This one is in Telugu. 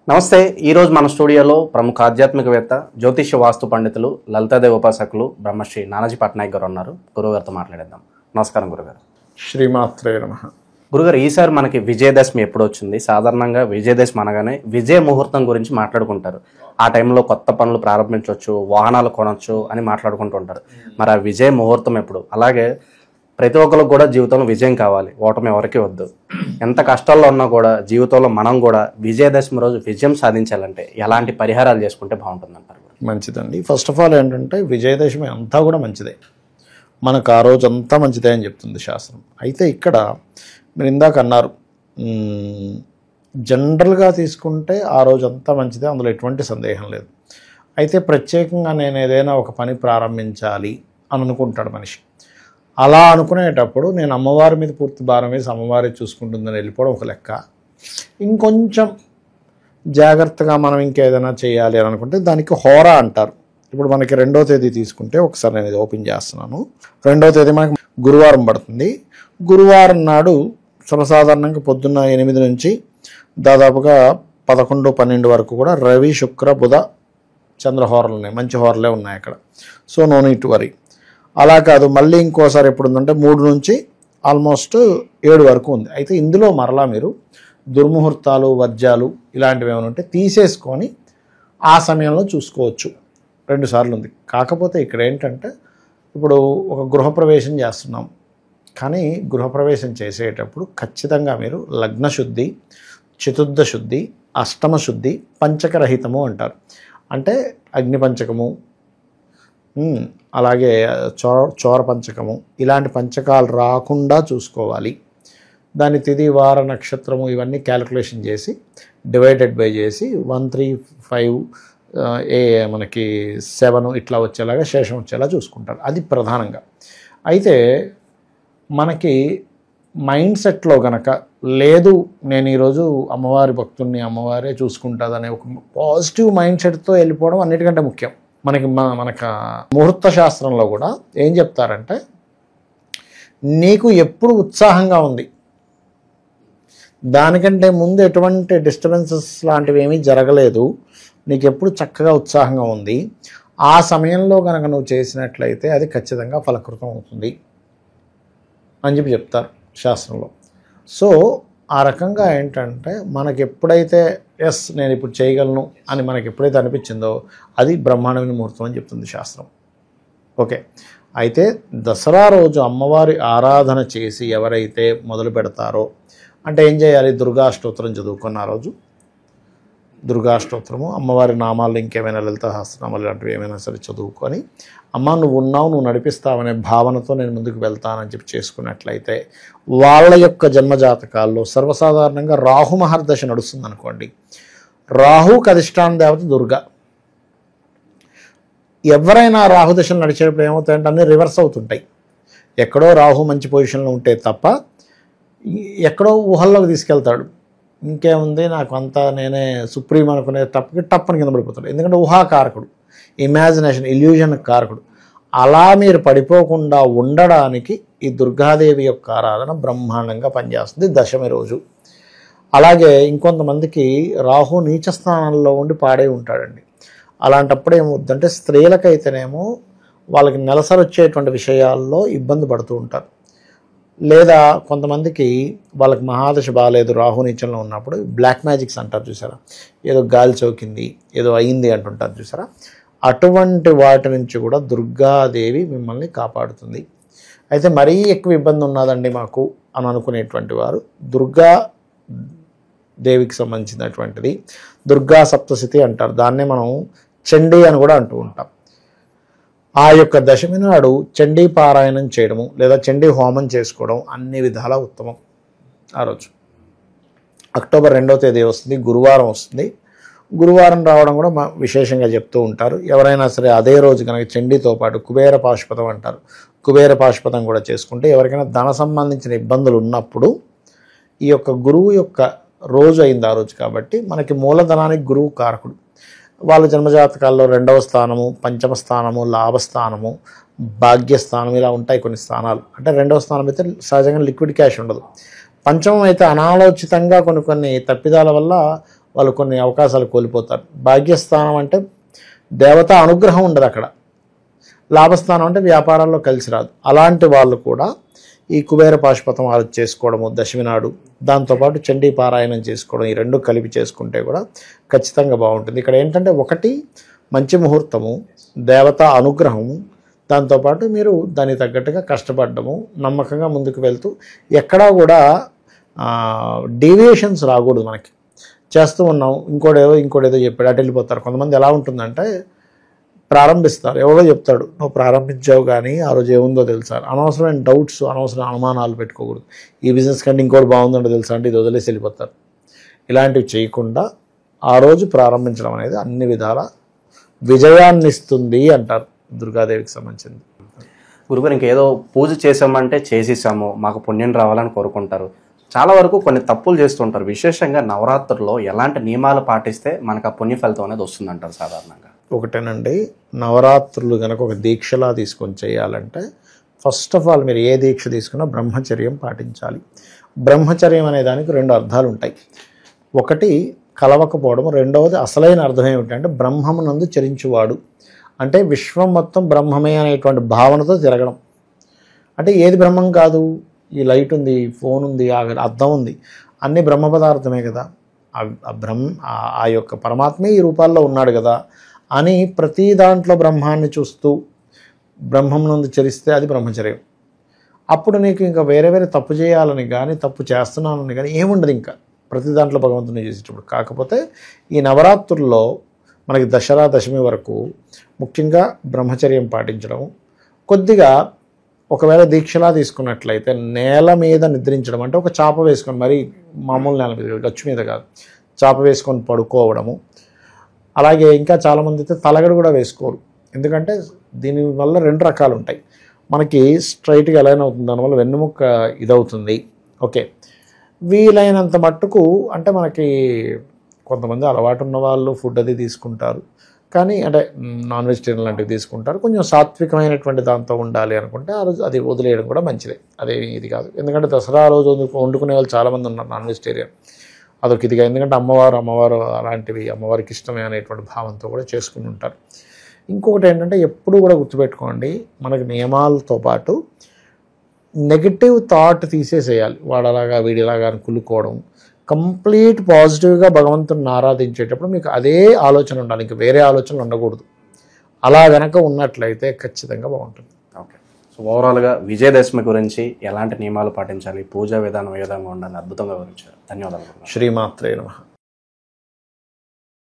నమస్తే. ఈరోజు మన స్టూడియోలో ప్రముఖ ఆధ్యాత్మికవేత్త, జ్యోతిష్య వాస్తు పండితులు, లలితాదేవి ఉపాసకులు బ్రహ్మశ్రీ నానాజీ పట్నాయక్ గారు ఉన్నారు. గురుగారితో మాట్లాడేద్దాం. నమస్కారం గురుగారు. శ్రీమాత్రే నమః. గురుగారు, ఈసారి మనకి విజయదశమి ఎప్పుడు వచ్చింది? సాధారణంగా విజయదశమి అనగానే విజయ ముహూర్తం గురించి మాట్లాడుకుంటారు. ఆ టైంలో కొత్త పనులు ప్రారంభించవచ్చు, వాహనాలు కొనవచ్చు అని మాట్లాడుకుంటూ ఉంటారు. మరి ఆ విజయ ముహూర్తం ఎప్పుడు? అలాగే ప్రతి ఒక్కరికి కూడా జీవితంలో విజయం కావాలి, ఓటమి ఎవరికి వద్దు. ఎంత కష్టాల్లో ఉన్నా కూడా జీవితంలో మనం కూడా విజయదశమి రోజు విజయం సాధించాలంటే ఎలాంటి పరిహారాలు చేసుకుంటే బాగుంటుంది అంటారు? మంచిదండి. ఫస్ట్ ఆఫ్ ఆల్ ఏంటంటే విజయదశమి అంతా కూడా మంచిదే, మనకు ఆ రోజు అంతా మంచిదే అని చెప్తుంది శాస్త్రం. అయితే ఇక్కడ మీరు ఇందాక అన్నారు, జనరల్గా తీసుకుంటే ఆ రోజు అంతా మంచిదే, అందులో ఎటువంటి సందేహం లేదు. అయితే ప్రత్యేకంగా నేను ఏదైనా ఒక పని ప్రారంభించాలి అని అనుకుంటాడు మనిషి. అలా అనుకునేటప్పుడు నేను అమ్మవారి మీద పూర్తి భారం వేసి అమ్మవారి చూసుకుంటుందని వెళ్ళిపోవడం ఒక లెక్క. ఇంకొంచెం జాగ్రత్తగా మనం ఇంకేదైనా చేయాలి అని అనుకుంటే దానికి హోరా అంటారు. ఇప్పుడు మనకి 2వ తేదీ తీసుకుంటే ఒకసారి నేను ఇది ఓపెన్ చేస్తున్నాను. 2వ తేదీ మనకి గురువారం పడుతుంది. గురువారం నాడు సర్వసాధారణంగా పొద్దున్న 8 నుంచి దాదాపుగా 11, 12 వరకు కూడా రవి, శుక్ర, బుధ, చంద్రహోరలు ఉన్నాయి. మంచి హోరలే ఉన్నాయి అక్కడ. So no need to worry. అలా కాదు, మళ్ళీ ఇంకోసారి ఎప్పుడు ఉందంటే 3 నుంచి ఆల్మోస్ట్ 7 వరకు ఉంది. అయితే ఇందులో మరలా మీరు దుర్ముహూర్తాలు, వర్జాలు ఇలాంటివి ఏమైనా ఉంటే తీసేసుకొని ఆ సమయంలో చూసుకోవచ్చు. 2 సార్లు ఉంది. కాకపోతే ఇక్కడ ఏంటంటే ఇప్పుడు ఒక గృహప్రవేశం చేస్తున్నాం, కానీ గృహప్రవేశం చేసేటప్పుడు ఖచ్చితంగా మీరు లగ్నశుద్ధి, చతుర్థ శుద్ధి, అష్టమ శుద్ధి, పంచకరహితము అంటారు. అంటే అగ్ని పంచకము, అలాగే చోర పంచకము, ఇలాంటి పంచకాలు రాకుండా చూసుకోవాలి. దాని తిథి, వార, నక్షత్రము ఇవన్నీ క్యాలిక్యులేషన్ చేసి డివైడెడ్ బై చేసి 1, 3, 5 మనకి 7 ఇట్లా వచ్చేలాగా శేషం వచ్చేలా చూసుకుంటారు. అది ప్రధానంగా. అయితే మనకి మైండ్ సెట్లో గనక లేదు, నేను ఈరోజు అమ్మవారి భక్తుడిని, అమ్మవారే చూసుకుంటుందనే ఒక పాజిటివ్ మైండ్ సెట్తో వెళ్ళిపోవడం అన్నిటికంటే ముఖ్యం. మనకు ముహూర్త శాస్త్రంలో కూడా ఏం చెప్తారంటే, నీకు ఎప్పుడు ఉత్సాహంగా ఉంది, దానికంటే ముందు ఎటువంటి డిస్టర్బెన్సెస్ లాంటివి ఏమీ జరగలేదు, నీకు ఎప్పుడు చక్కగా ఉత్సాహంగా ఉంది, ఆ సమయంలో కనుక నువ్వు చేసినట్లయితే అది ఖచ్చితంగా ఫలకృతం అవుతుంది అని చెప్తారు శాస్త్రంలో. సో ఆ రకంగా ఏంటంటే మనకి ఎప్పుడైతే ఎస్ నేను ఇప్పుడు చేయగలను అని మనకి ఎప్పుడైతే అనిపించిందో అది బ్రహ్మాండమైన ముహూర్తం అని చెప్తుంది శాస్త్రం. ఓకే. అయితే దసరా రోజు అమ్మవారి ఆరాధన చేసి ఎవరైతే మొదలు పెడతారో అంటే ఏం చేయాలి? దుర్గాష్టోత్తరం చదువుకున్న ఆ రోజు దుర్గాష్టోత్తరము, అమ్మవారి నామాలు, ఇంకేమైనా లలిత సహస్రనామాలు ఇలాంటివి ఏమైనా సరే చదువుకొని, అమ్మ నువ్వు ఉన్నావు, నువ్వు నడిపిస్తావనే భావనతో నేను ముందుకు వెళ్తానని చెప్పి చేసుకున్నట్లయితే వాళ్ళ యొక్క జన్మజాతకాల్లో సర్వసాధారణంగా రాహు మహర్దశ నడుస్తుంది అనుకోండి. రాహుకి అధిష్టాన దేవత దుర్గా. ఎవరైనా రాహుదశలు నడిచేటప్పుడు ఏమవుతాయంటే అన్నీ రివర్స్ అవుతుంటాయి. ఎక్కడో రాహు మంచి పొజిషన్లో ఉంటే తప్ప ఎక్కడో ఊహల్లోకి తీసుకెళ్తాడు. ఇంకేముంది, నాకు అంతా నేనే సుప్రీం అనుకునే టప్పని కింద పడిపోతాడు. ఎందుకంటే ఊహాకారకుడు, ఇమాజినేషన్, ఇల్యూజన్ కారకుడు. అలా మీరు పడిపోకుండా ఉండడానికి ఈ దుర్గాదేవి యొక్క ఆరాధన బ్రహ్మాండంగా పనిచేస్తుంది దశమి రోజు. అలాగే ఇంకొంతమందికి రాహు నీచ స్థానంలో ఉండి పాడే ఉంటాడండి. అలాంటప్పుడు ఏమవుద్దంటే స్త్రీలకైతేనేమో వాళ్ళకి నెలసరి వచ్చేటువంటి విషయాల్లో ఇబ్బంది పడుతూ ఉంటారు. లేదా కొంతమందికి వాళ్ళకి మహాదశ బాగాలేదు, రాహు నీచంలో ఉన్నప్పుడు బ్లాక్ మ్యాజిక్స్ అంటారు చూసారా, ఏదో గాలి చౌకింది, ఏదో అయింది అంటుంటారు చూసారా, అటువంటి వాటి నుంచి కూడా దుర్గాదేవి మిమ్మల్ని కాపాడుతుంది. అయితే మరీ ఎక్కువ ఇబ్బంది ఉన్నదండి మాకు అని అనుకునేటువంటి వారు దుర్గా దేవికి సంబంధించినటువంటిది దుర్గా సప్తశతి అంటారు. దాన్నే మనం చండీ అని కూడా అంటూ ఉంటాం. ఆ యొక్క దశమి నాడు చండీ పారాయణం చేయడము లేదా చండీ హోమం చేసుకోవడం అన్ని విధాలా ఉత్తమం. ఆ రోజు అక్టోబర్ 2వ తేదీ వస్తుంది, గురువారం వస్తుంది. గురువారం రావడం కూడా విశేషంగా చెప్తూ ఉంటారు. ఎవరైనా సరే అదే రోజు కనుక చండీతో పాటు కుబేర పాశుపతం అంటారు, కుబేర పాశుపతం కూడా చేసుకుంటే ఎవరికైనా ధన సంబంధించిన ఇబ్బందులు ఉన్నప్పుడు ఈ యొక్క గురువు యొక్క రోజు అయింది ఆ రోజు కాబట్టి, మనకి మూలధనానికి గురువు కారకుడు. వాళ్ళ జన్మజాతకాల్లో 2వ స్థానము, పంచమ స్థానము, లాభస్థానము, భాగ్యస్థానం ఇలా ఉంటాయి కొన్ని స్థానాలు. అంటే 2వ స్థానం అయితే సహజంగా లిక్విడ్ క్యాష్ ఉండదు. పంచమం అయితే అనాలోచితంగా కొన్ని తప్పిదాల వల్ల వాళ్ళు కొన్ని అవకాశాలు కోల్పోతారు. భాగ్యస్థానం అంటే దేవత అనుగ్రహం ఉండదు అక్కడ. లాభస్థానం అంటే వ్యాపారాల్లో కలిసి రాదు. అలాంటి వాళ్ళు కూడా ఈ కుబేర పాశుపతం ఆలోచన చేసుకోవడము దశమి నాడు, దాంతోపాటు చండీ పారాయణం చేసుకోవడం, ఈ రెండు కలిపి చేసుకుంటే కూడా ఖచ్చితంగా బాగుంటుంది. ఇక్కడ ఏంటంటే ఒకటి మంచి ముహూర్తము, దేవత అనుగ్రహము, దాంతోపాటు మీరు దానికి తగ్గట్టుగా కష్టపడ్డము, నమ్మకంగా ముందుకు వెళ్తూ ఎక్కడా కూడా డీవియేషన్స్ రాకూడదు. మనకి చేస్తూ ఉన్నాం ఇంకోటేదో చెప్పాడు అటు వెళ్ళిపోతారు. కొంతమంది ఎలా ఉంటుందంటే ప్రారంభిస్తారు, ఎవరో చెప్తాడు నువ్వు ప్రారంభించావు కానీ ఆ రోజు ఏముందో తెలుసా, అనవసరమైన డౌట్స్, అనవసరమైన అనుమానాలు పెట్టుకోకూడదు. ఈ బిజినెస్ కంటే ఇంకోటి బాగుందంటే తెలుసా అంటే ఇది వదిలేసి వెళ్ళిపోతారు. ఇలాంటివి చేయకుండా ఆ రోజు ప్రారంభించడం అనేది అన్ని విధాల విజయాన్ని ఇస్తుంది అంటారు దుర్గాదేవికి సంబంధించింది. గురుగారు ఇంకేదో పూజ చేసామంటే చేసేసాము మాకు పుణ్యం రావాలని కోరుకుంటారు. చాలా వరకు కొన్ని తప్పులు చేస్తుంటారు. విశేషంగా నవరాత్రుల్లో ఎలాంటి నియమాలు పాటిస్తే మనకు ఆ పుణ్య ఫలితం అనేది వస్తుందంటారు సాధారణంగా? ఒకటేనండి, నవరాత్రులు కనుక ఒక దీక్షలా తీసుకొని చేయాలంటే ఫస్ట్ ఆఫ్ ఆల్ మీరు ఏ దీక్ష తీసుకున్నా బ్రహ్మచర్యం పాటించాలి. బ్రహ్మచర్యం అనే దానికి రెండు అర్థాలు ఉంటాయి. ఒకటి కలవకపోవడం, రెండవది అసలైన అర్థం ఏమిటంటే బ్రహ్మమునందు చరించువాడు, అంటే విశ్వం మొత్తం బ్రహ్మమే అనేటువంటి భావనతో తిరగడం. అంటే ఏది బ్రహ్మం కాదు, ఈ లైట్ ఉంది, ఫోన్ ఉంది, అద్దం ఉంది, అన్నీ బ్రహ్మ పదార్థమే కదా, ఆ యొక్క పరమాత్మే ఈ రూపాల్లో ఉన్నాడు కదా అని ప్రతి దాంట్లో బ్రహ్మాన్ని చూస్తూ బ్రహ్మం నుండి చరిస్తే అది బ్రహ్మచర్యం. అప్పుడు నీకు ఇంకా వేరే తప్పు చేయాలని కానీ తప్పు చేస్తున్నానని కానీ ఏముండదు. ఇంకా ప్రతి దాంట్లో భగవంతుని చేసేటప్పుడు. కాకపోతే ఈ నవరాత్రుల్లో మనకి దసరా దశమి వరకు ముఖ్యంగా బ్రహ్మచర్యం పాటించడం, కొద్దిగా ఒకవేళ దీక్షలా తీసుకున్నట్లయితే నేల మీద నిద్రించడం, అంటే ఒక చాప వేసుకొని, మరి మామూలు నేల మీద గచ్చు మీద కాదు, చాప వేసుకొని పడుకోవడము. అలాగే ఇంకా చాలామంది అయితే తలగడ కూడా వేసుకోరు. ఎందుకంటే దీనివల్ల రెండు రకాలు ఉంటాయి. మనకి స్ట్రైట్గా ఎలా అవుతుంది, దానివల్ల వెన్నుముక్క ఇదవుతుంది. ఓకే, వీలైనంత మట్టుకు అంటే మనకి కొంతమంది అలవాటు ఉన్న వాళ్ళు ఫుడ్ అది తీసుకుంటారు, కానీ అంటే నాన్ వెజిటేరియన్ లాంటివి తీసుకుంటారు. కొంచెం సాత్వికమైనటువంటి దాంతో ఉండాలి అనుకుంటే ఆ రోజు అది వదిలేయడం కూడా మంచిదే, అదేమి ఇది కాదు. ఎందుకంటే దసరా రోజు వండుకునే వాళ్ళు చాలామంది ఉన్నారు నాన్ వెజిటేరియన్, అదొక ఇదిగా. ఎందుకంటే అమ్మవారు అలాంటివి అమ్మవారికి ఇష్టమే అనేటువంటి భావంతో కూడా చేసుకుని ఉంటారు. ఇంకొకటి ఏంటంటే ఎప్పుడు కూడా గుర్తుపెట్టుకోండి, మనకి నియమాలతో పాటు నెగిటివ్ థాట్ తీసేసేయాలి. వాడలాగా వీడిలాగా అని కులుకోవడం, కంప్లీట్ పాజిటివ్గా భగవంతుని ఆరాధించేటప్పుడు మీకు అదే ఆలోచన ఉండాలి, ఇంకా వేరే ఆలోచనలు ఉండకూడదు. అలా గనక ఉన్నట్లయితే ఖచ్చితంగా బాగుంటుంది. ఓకే, సో ఓవరాల్గా విజయదశమి గురించి ఎలాంటి నియమాలు పాటించాలి, పూజా విధానం ఏ విధంగా ఉండాలి అద్భుతంగా వివరించారు. ధన్యవాదాలు. శ్రీమాత్రే నమః.